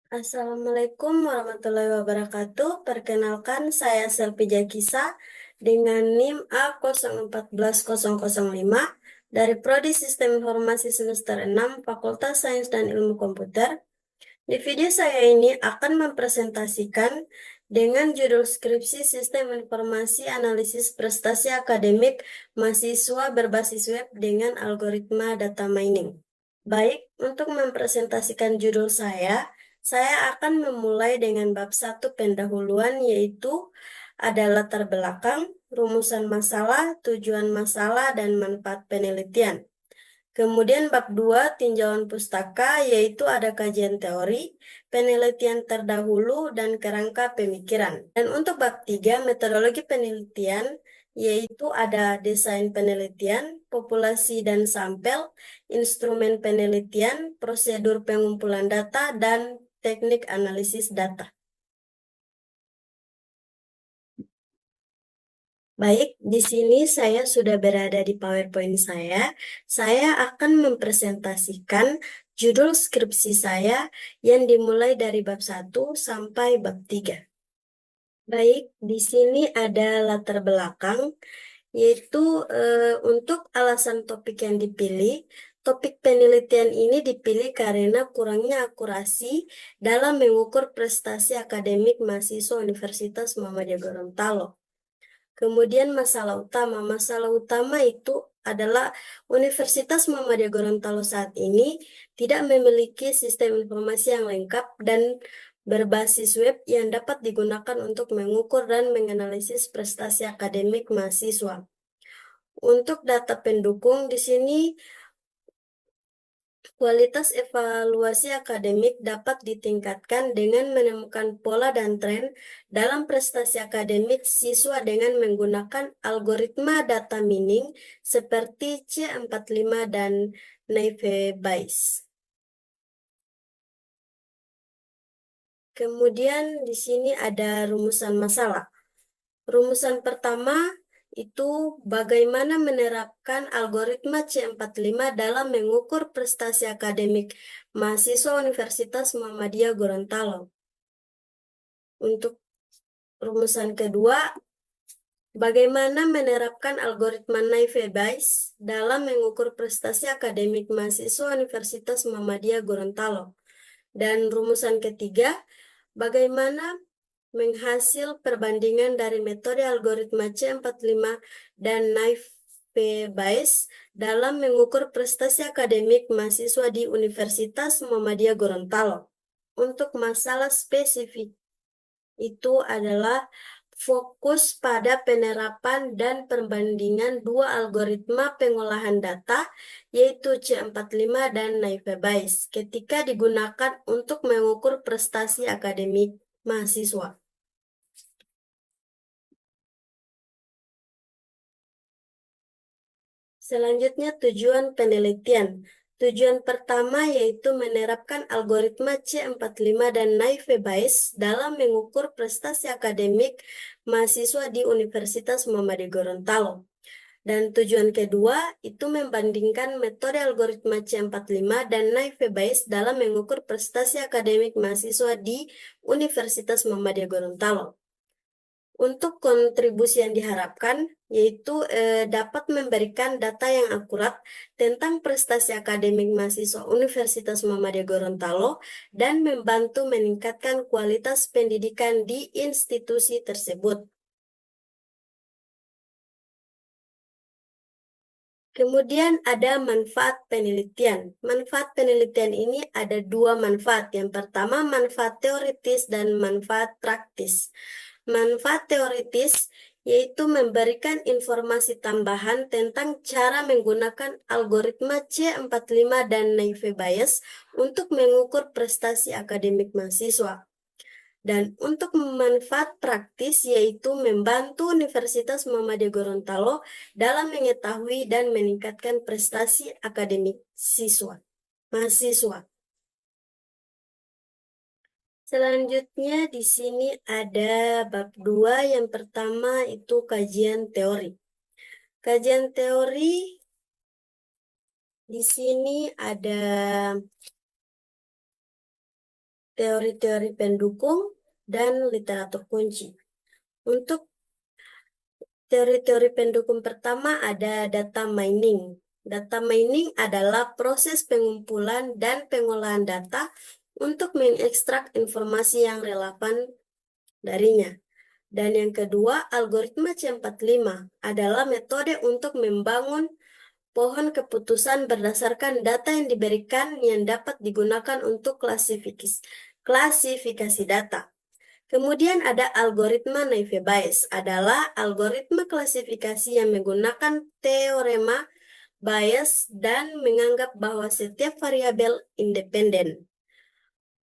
Assalamualaikum warahmatullahi wabarakatuh. Perkenalkan, saya Selvi Jakisa dengan NIM A014005 dari Prodi Sistem Informasi semester 6 Fakultas Sains dan Ilmu Komputer. Di video saya ini akan mempresentasikan dengan judul skripsi Sistem Informasi Analisis Prestasi Akademik Mahasiswa Berbasis Web dengan Algoritma Data Mining. Baik, untuk mempresentasikan judul saya akan memulai dengan bab 1 pendahuluan, yaitu ada latar belakang, rumusan masalah, tujuan masalah, dan manfaat penelitian. Kemudian bab 2 tinjauan pustaka, yaitu ada kajian teori, penelitian terdahulu, dan kerangka pemikiran. Dan untuk bab 3 metodologi penelitian, yaitu ada desain penelitian, populasi dan sampel, instrumen penelitian, prosedur pengumpulan data, dan teknik analisis data. Baik, di sini saya sudah berada di PowerPoint saya. Saya akan mempresentasikan judul skripsi saya yang dimulai dari bab 1 sampai bab 3. Baik, di sini ada latar belakang, yaitu untuk alasan topik yang dipilih. Topik penelitian ini dipilih karena kurangnya akurasi dalam mengukur prestasi akademik mahasiswa Universitas Muhammadiyah Gorontalo. Kemudian masalah utama itu adalah Universitas Muhammadiyah Gorontalo saat ini tidak memiliki sistem informasi yang lengkap dan berbasis web yang dapat digunakan untuk mengukur dan menganalisis prestasi akademik mahasiswa. Untuk data pendukung di sini, kualitas evaluasi akademik dapat ditingkatkan dengan menemukan pola dan tren dalam prestasi akademik siswa dengan menggunakan algoritma data mining seperti C45 dan Naive Bayes. Kemudian di sini ada rumusan masalah. Rumusan pertama itu bagaimana menerapkan algoritma C45 dalam mengukur prestasi akademik mahasiswa Universitas Muhammadiyah Gorontalo. Untuk rumusan kedua, bagaimana menerapkan algoritma Naive Bayes dalam mengukur prestasi akademik mahasiswa Universitas Muhammadiyah Gorontalo. Dan rumusan ketiga, bagaimana menghasil perbandingan dari metode algoritma C45 dan Naive Bayes dalam mengukur prestasi akademik mahasiswa di Universitas Muhammadiyah Gorontalo. Untuk masalah spesifik itu adalah fokus pada penerapan dan perbandingan dua algoritma pengolahan data, yaitu C45 dan Naive Bayes, ketika digunakan untuk mengukur prestasi akademik mahasiswa. Selanjutnya, tujuan penelitian. Tujuan pertama yaitu menerapkan algoritma C45 dan Naive Bayes dalam mengukur prestasi akademik mahasiswa di Universitas Muhammadiyah Gorontalo. Dan tujuan kedua itu membandingkan metode algoritma C45 dan Naive Bayes dalam mengukur prestasi akademik mahasiswa di Universitas Muhammadiyah Gorontalo. Untuk kontribusi yang diharapkan, yaitu dapat memberikan data yang akurat tentang prestasi akademik mahasiswa Universitas Muhammadiyah Gorontalo dan membantu meningkatkan kualitas pendidikan di institusi tersebut. Kemudian ada manfaat penelitian. Manfaat penelitian ini ada dua manfaat. Yang pertama, manfaat teoritis dan manfaat praktis. Manfaat teoritis yaitu memberikan informasi tambahan tentang cara menggunakan algoritma C45 dan Naive Bayes untuk mengukur prestasi akademik mahasiswa. Dan untuk manfaat praktis yaitu membantu Universitas Muhammadiyah Gorontalo dalam mengetahui dan meningkatkan prestasi akademik mahasiswa. Selanjutnya di sini ada bab 2, yang pertama itu kajian teori. Kajian teori di sini ada teori-teori pendukung, dan literatur kunci. Untuk teori-teori pendukung pertama ada data mining. Data mining adalah proses pengumpulan dan pengolahan data untuk mengekstrak informasi yang relevan darinya. Dan yang kedua, algoritma C45 adalah metode untuk membangun pohon keputusan berdasarkan data yang diberikan yang dapat digunakan untuk klasifikasi data. Kemudian ada algoritma naive Bayes, adalah algoritma klasifikasi yang menggunakan teorema Bayes dan menganggap bahwa setiap variabel independen.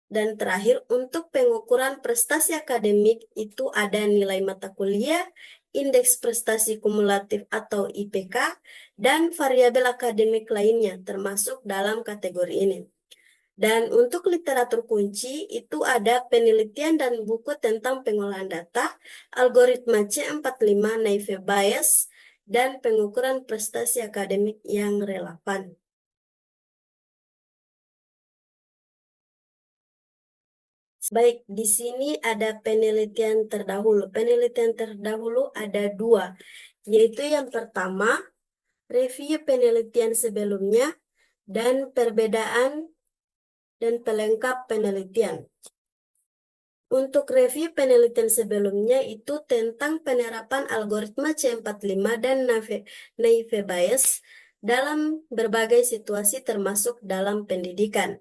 Dan terakhir, untuk pengukuran prestasi akademik itu ada nilai mata kuliah, indeks prestasi kumulatif atau IPK, dan variabel akademik lainnya termasuk dalam kategori ini. Dan untuk literatur kunci itu ada penelitian dan buku tentang pengolahan data, algoritma C45 naive Bayes, dan pengukuran prestasi akademik yang relevan. Baik, di sini ada penelitian terdahulu. Penelitian terdahulu ada dua, yaitu yang pertama, review penelitian sebelumnya, dan perbedaan dan pelengkap penelitian. Untuk review penelitian sebelumnya itu tentang penerapan algoritma C45 dan naive Bayes dalam berbagai situasi termasuk dalam pendidikan.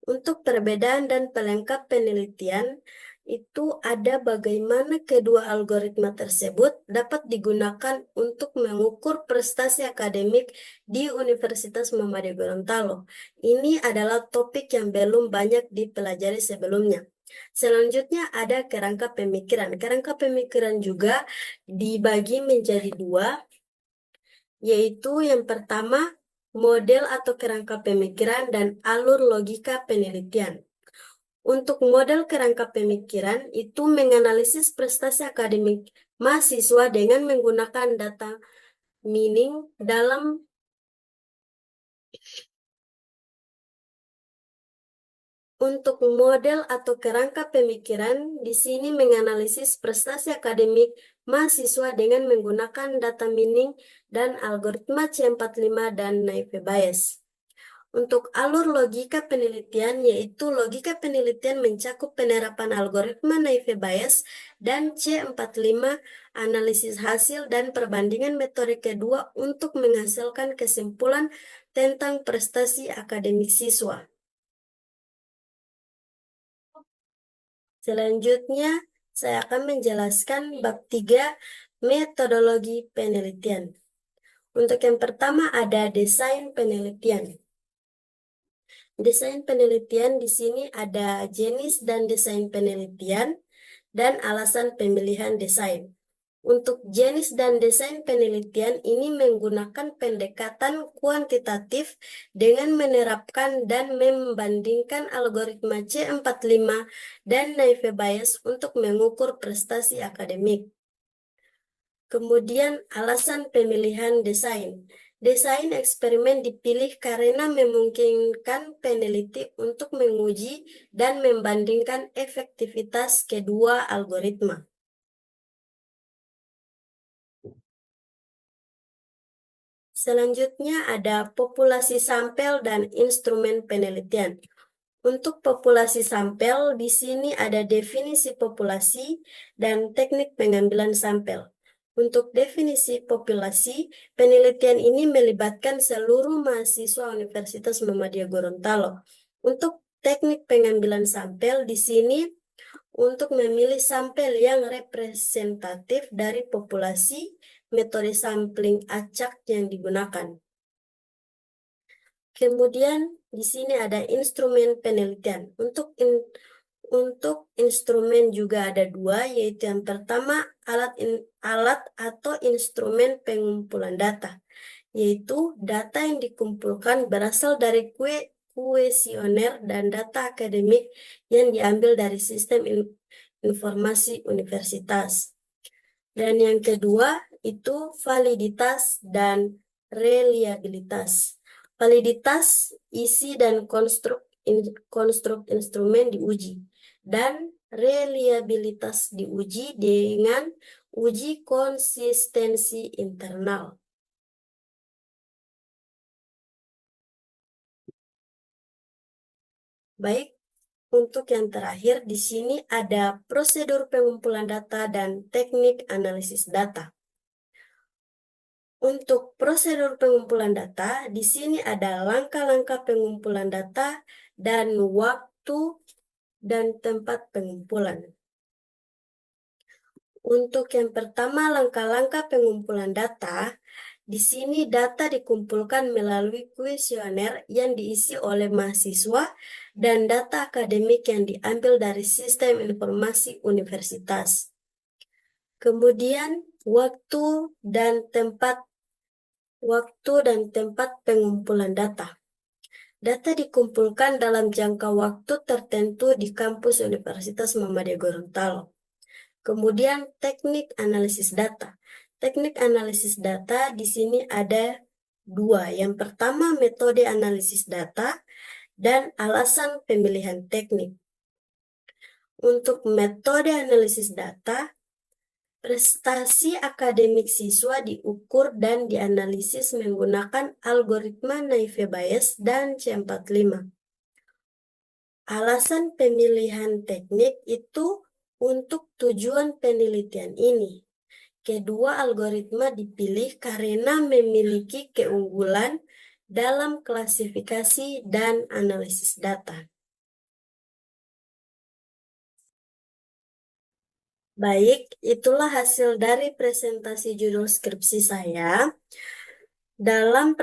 Untuk perbedaan dan pelengkap penelitian, itu ada bagaimana kedua algoritma tersebut dapat digunakan untuk mengukur prestasi akademik di Universitas Muhammadiyah Gorontalo. Ini adalah topik yang belum banyak dipelajari sebelumnya. Selanjutnya ada kerangka pemikiran. Kerangka pemikiran juga dibagi menjadi dua, yaitu yang pertama, model atau kerangka pemikiran dan alur logika penelitian. Untuk model kerangka pemikiran itu menganalisis prestasi akademik mahasiswa dengan menggunakan data mining dalam Untuk model atau kerangka pemikiran, di sini menganalisis prestasi akademik mahasiswa dengan menggunakan data mining dan algoritma C45 dan naive Bayes. Untuk alur logika penelitian, yaitu logika penelitian mencakup penerapan algoritma naive Bayes dan C45, analisis hasil dan perbandingan metode kedua untuk menghasilkan kesimpulan tentang prestasi akademik siswa. Selanjutnya, saya akan menjelaskan bab 3, metodologi penelitian. Untuk yang pertama ada desain penelitian. Desain penelitian di sini ada jenis dan desain penelitian dan alasan pemilihan desain. Untuk jenis dan desain penelitian ini menggunakan pendekatan kuantitatif dengan menerapkan dan membandingkan algoritma C45 dan naive Bayes untuk mengukur prestasi akademik. Kemudian alasan pemilihan desain. Desain eksperimen dipilih karena memungkinkan peneliti untuk menguji dan membandingkan efektivitas kedua algoritma. Selanjutnya ada populasi sampel dan instrumen penelitian. Untuk populasi sampel, di sini ada definisi populasi dan teknik pengambilan sampel. Untuk definisi populasi, penelitian ini melibatkan seluruh mahasiswa Universitas Muhammadiyah Gorontalo. Untuk teknik pengambilan sampel, di sini untuk memilih sampel yang representatif dari populasi, metode sampling acak yang digunakan. Kemudian di sini ada instrumen penelitian. Untuk instrumen juga ada dua, yaitu yang pertama alat atau instrumen pengumpulan data, yaitu data yang dikumpulkan berasal dari kuesioner dan data akademik yang diambil dari sistem informasi universitas. Dan yang kedua itu validitas dan reliabilitas. Validitas isi dan konstruk konstruk instrumen diuji, dan reliabilitas diuji dengan uji konsistensi internal. Baik, untuk yang terakhir di sini ada prosedur pengumpulan data dan teknik analisis data. Untuk prosedur pengumpulan data, di sini ada langkah-langkah pengumpulan data dan waktu dan tempat pengumpulan. Untuk yang pertama, langkah-langkah pengumpulan data, di sini data dikumpulkan melalui kuesioner yang diisi oleh mahasiswa dan data akademik yang diambil dari sistem informasi universitas. Kemudian, waktu dan tempat pengumpulan data. Data dikumpulkan dalam jangka waktu tertentu di kampus Universitas Muhammadiyah Gorontalo. Kemudian teknik analisis data. Teknik analisis data di sini ada dua. Yang pertama metode analisis data dan alasan pemilihan teknik. Untuk metode analisis data, prestasi akademik siswa diukur dan dianalisis menggunakan algoritma Naive Bayes dan C45. Alasan pemilihan teknik itu untuk tujuan penelitian ini. Kedua algoritma dipilih karena memiliki keunggulan dalam klasifikasi dan analisis data. Baik, itulah hasil dari presentasi judul skripsi saya. Dalam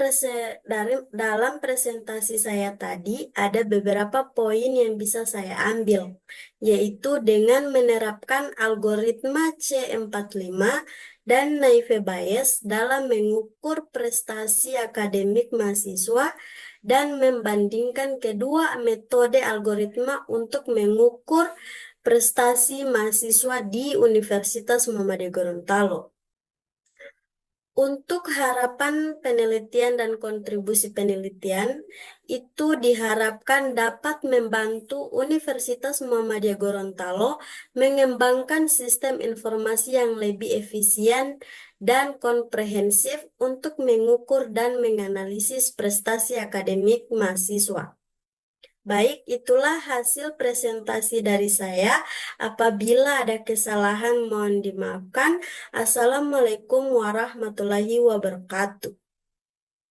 presentasi saya tadi ada beberapa poin yang bisa saya ambil, yaitu dengan menerapkan algoritma C45 dan Naive Bayes dalam mengukur prestasi akademik mahasiswa dan membandingkan kedua metode algoritma untuk mengukur prestasi mahasiswa di Universitas Muhammadiyah Gorontalo. Untuk harapan penelitian dan kontribusi penelitian, itu diharapkan dapat membantu Universitas Muhammadiyah Gorontalo mengembangkan sistem informasi yang lebih efisien dan komprehensif untuk mengukur dan menganalisis prestasi akademik mahasiswa. Baik, itulah hasil presentasi dari saya. Apabila ada kesalahan, mohon dimaafkan. Assalamualaikum warahmatullahi wabarakatuh.